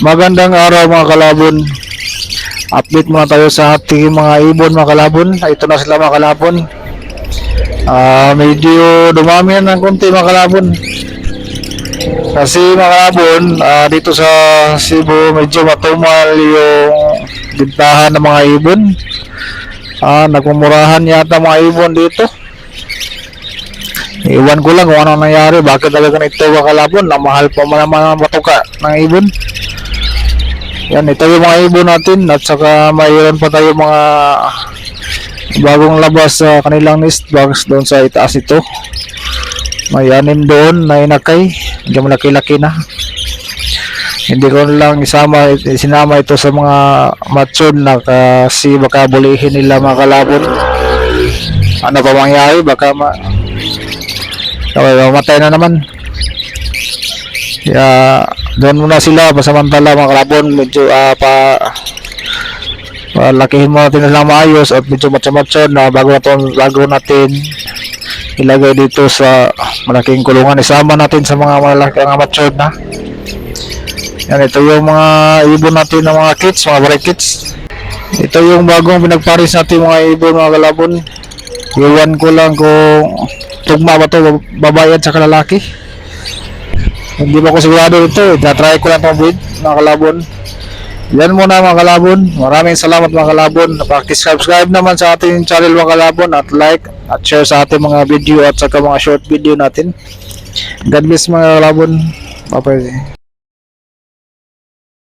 Magandang araw mga kalabon. Update muna tayo sa ating mga ibon mga kalabon. Ito na sila mga kalabon. Medyo dumami na ng konti mga kalabon. Kasi mga kalabon, dito sa Cebu medyo matumal yung bintahan ng mga ibon. Nagmumurahan yata mga ibon dito. Iwan ko lang kung ano nangyari. Bakit talaga ganito mga kalabon? Namahal pa naman ang batuka ng ibon. Yan, ito yung mga ibon natin at saka mayroon pa tayo mga bagong labas sa kanilang nest box doon sa itaas ito. May anim doon na inakay, hindi malaki-laki na. Hindi ko lang sinama ito sa mga matured na kasi baka bulihin nila mga kalabon. Ano pa mangyari? Baka mamatay na naman. Kaya doon muna sila pasamantala mga kalabon. Medyo lakihin mo natin na maayos at medyo matsa-matsa na bago natin ilagay dito sa malaking kulungan. Isama natin sa mga malaki ang matured na. Yan, ito yung mga ibon natin ng mga kits, mga break kits. Ito yung bagong pinagparis natin mga ibon mga kalabon. Iwan ko lang kung tugma ba ito, babae at saka lalaki. Hindi pa ako sigurado ito. Try ko lang itong breed mga kalabon. Yan muna mga kalabon. Maraming salamat mga kalabon. Pakisubscribe naman sa ating channel mga kalabon at like at share sa ating mga video at saka mga short video natin. God bless mga kalabon. Bye bye.